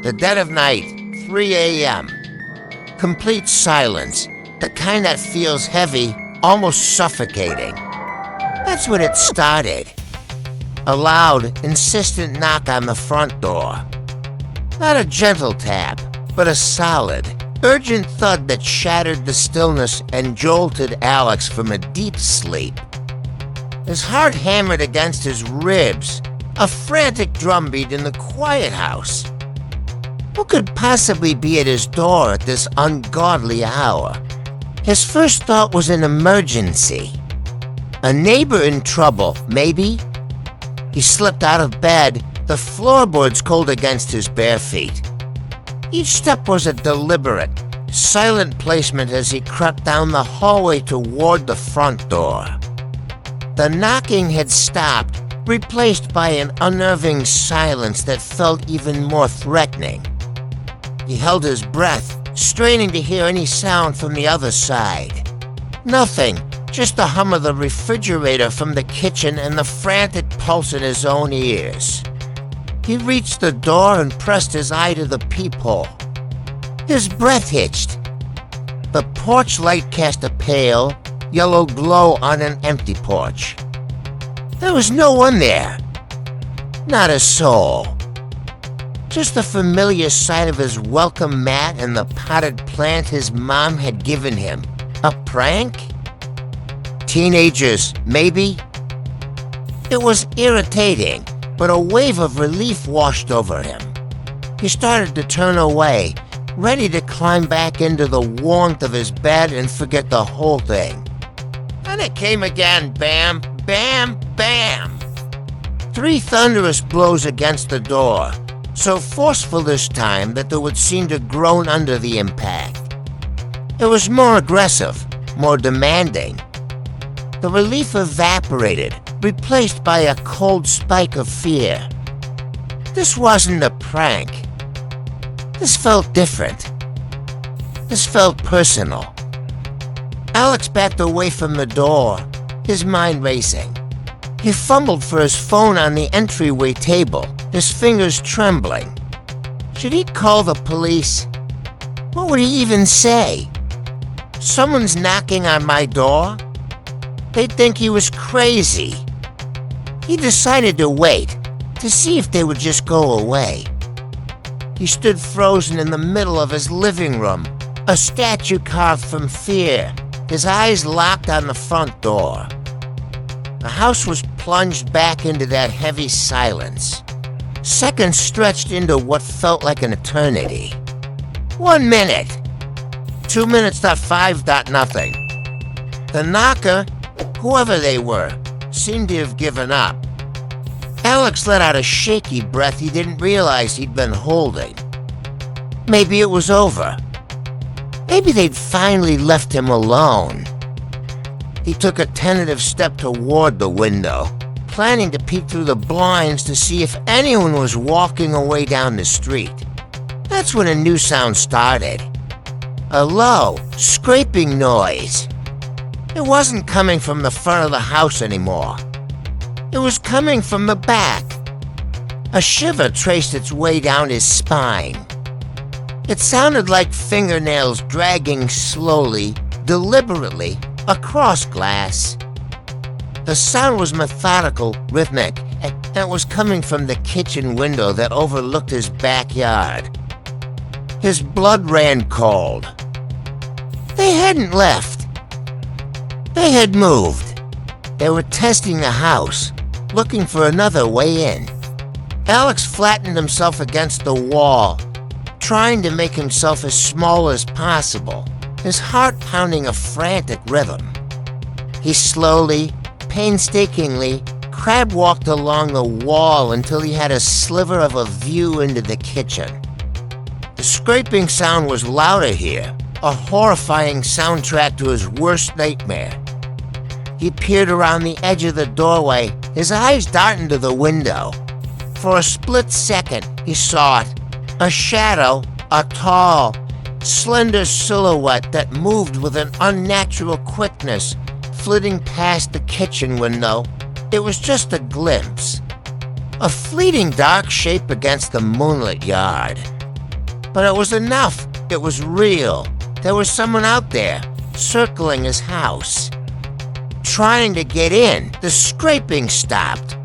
The dead of night, 3 a.m. Complete silence, the kind that feels heavy, almost suffocating. That's when it started. A loud, insistent knock on the front door. Not a gentle tap, but a solid, urgent thud that shattered the stillness and jolted Alex from a deep sleep. His heart hammered against his ribs, a frantic drumbeat in the quiet house. Who could possibly be at his door at this ungodly hour? His first thought was an emergency. A neighbor in trouble, maybe? He slipped out of bed, the floorboards cold against his bare feet. Each step was a deliberate, silent placement as he crept down the hallway toward the front door. The knocking had stopped, replaced by an unnerving silence that felt even more threatening. He held his breath, straining to hear any sound from the other side. Nothing, just the hum of the refrigerator from the kitchen and the frantic pulse in his own ears. He reached the door and pressed his eye to the peephole. His breath hitched. The porch light cast a pale, yellow glow on an empty porch. There was no one there. Not a soul. Just the familiar sight of his welcome mat and the potted plant his mom had given him. A prank? Teenagers, maybe? It was irritating, but a wave of relief washed over him. He started to turn away, ready to climb back into the warmth of his bed and forget the whole thing. Then it came again, bam, bam, bam. 3 thunderous blows against the door, so forceful this time that they would seem to groan under the impact. It was more aggressive, more demanding. The relief evaporated, replaced by a cold spike of fear. This wasn't a prank. This felt different. This felt personal. Alex backed away from the door, his mind racing. He fumbled for his phone on the entryway table, his fingers trembling. Should he call the police? What would he even say? Someone's knocking on my door? They'd think he was crazy. He decided to wait, to see if they would just go away. He stood frozen in the middle of his living room, a statue carved from fear, his eyes locked on the front door. The house was plunged back into that heavy silence. Seconds stretched into what felt like an eternity. 1 minute. 2 minutes, nothing. The knocker, whoever they were, seemed to have given up. Alex let out a shaky breath he didn't realize he'd been holding. Maybe it was over. Maybe they'd finally left him alone. He took a tentative step toward the window, planning to peek through the blinds to see if anyone was walking away down the street. That's when a new sound started. A low, scraping noise. It wasn't coming from the front of the house anymore. It was coming from the back. A shiver traced its way down his spine. It sounded like fingernails dragging slowly, deliberately, across glass. The sound was methodical, rhythmic, and it was coming from the kitchen window that overlooked his backyard. His blood ran cold. They hadn't left. They had moved. They were testing the house, looking for another way in. Alex flattened himself against the wall, trying to make himself as small as possible, his heart pounding a frantic rhythm. He slowly, painstakingly, crab-walked along the wall until he had a sliver of a view into the kitchen. The scraping sound was louder here, a horrifying soundtrack to his worst nightmare. He peered around the edge of the doorway, his eyes darting to the window. For a split second, he saw it. A shadow, a tall, slender silhouette that moved with an unnatural quickness, flitting past the kitchen window. It was just a glimpse. A fleeting dark shape against the moonlit yard. But it was enough. It was real. There was someone out there, circling his house. Trying to get in, the scraping stopped.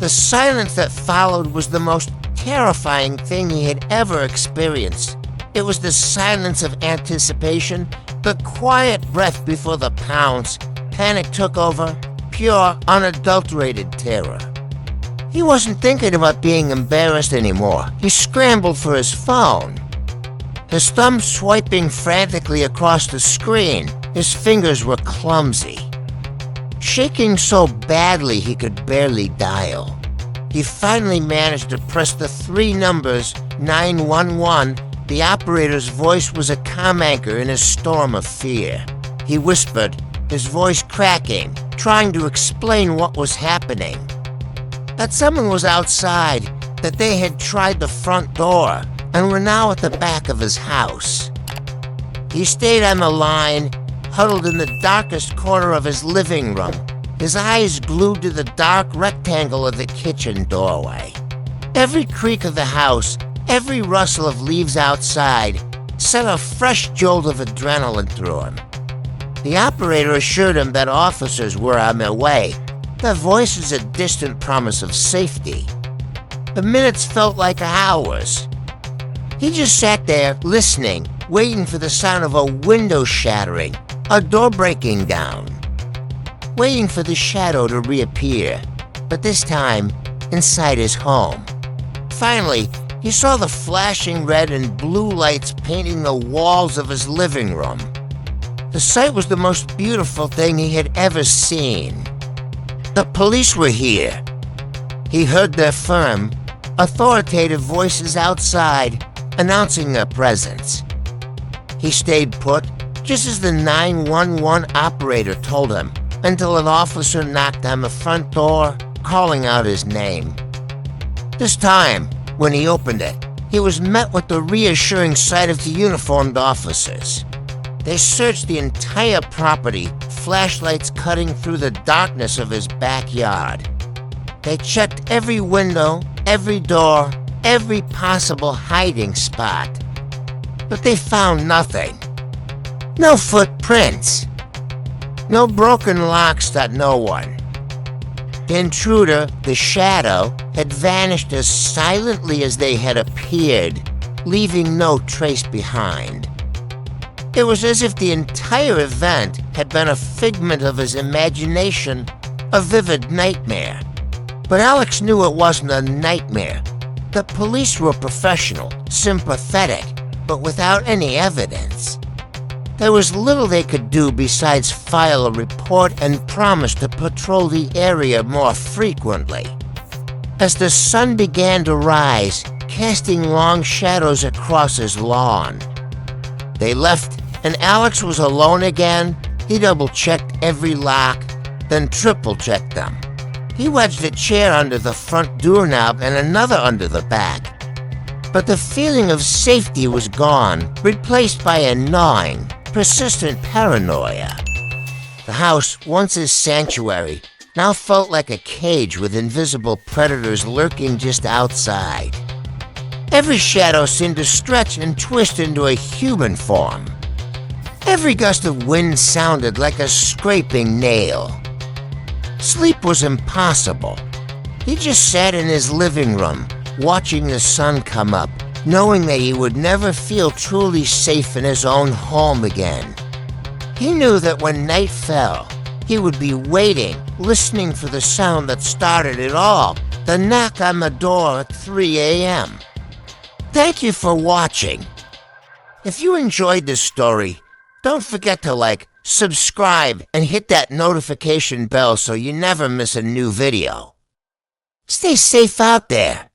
The silence that followed was the most terrifying thing he had ever experienced. It was the silence of anticipation, the quiet breath before the pounce. Panic took over, pure, unadulterated terror. He wasn't thinking about being embarrassed anymore. He scrambled for his phone. His thumb swiping frantically across the screen, his fingers were clumsy. Shaking so badly he could barely dial. He finally managed to press the 3 numbers, 911. The operator's voice was a calm anchor in his storm of fear. He whispered, his voice cracking, trying to explain what was happening. That someone was outside, that they had tried the front door, and were now at the back of his house. He stayed on the line, huddled in the darkest corner of his living room, his eyes glued to the dark rectangle of the kitchen doorway. Every creak of the house, every rustle of leaves outside, sent a fresh jolt of adrenaline through him. The operator assured him that officers were on their way. Their voice was a distant promise of safety. The minutes felt like hours. He just sat there, listening, waiting for the sound of a window shattering, a door breaking down. Waiting for the shadow to reappear, but this time, inside his home. Finally, he saw the flashing red and blue lights painting the walls of his living room. The sight was the most beautiful thing he had ever seen. The police were here. He heard their firm, authoritative voices outside, announcing their presence. He stayed put, just as the 911 operator told him, until an officer knocked on the front door, calling out his name. This time, when he opened it, he was met with the reassuring sight of the uniformed officers. They searched the entire property, flashlights cutting through the darkness of his backyard. They checked every window, every door, every possible hiding spot. But they found nothing. No footprints. No broken locks that no one. The intruder, the shadow, had vanished as silently as they had appeared, leaving no trace behind. It was as if the entire event had been a figment of his imagination, a vivid nightmare. But Alex knew it wasn't a nightmare. The police were professional, sympathetic, but without any evidence. There was little they could do besides file a report and promise to patrol the area more frequently. As the sun began to rise, casting long shadows across his lawn, they left, and Alex was alone again. He double-checked every lock, then triple-checked them. He wedged a chair under the front doorknob and another under the back. But the feeling of safety was gone, replaced by a gnawing, persistent paranoia. The house, once his sanctuary, now felt like a cage with invisible predators lurking just outside. Every shadow seemed to stretch and twist into a human form. Every gust of wind sounded like a scraping nail. Sleep was impossible. He just sat in his living room, watching the sun come up, knowing that he would never feel truly safe in his own home again. He knew that when night fell, he would be waiting, listening for the sound that started it all, the knock on the door at 3 a.m. Thank you for watching. If you enjoyed this story, don't forget to subscribe, and hit that notification bell so you never miss a new video. Stay safe out there.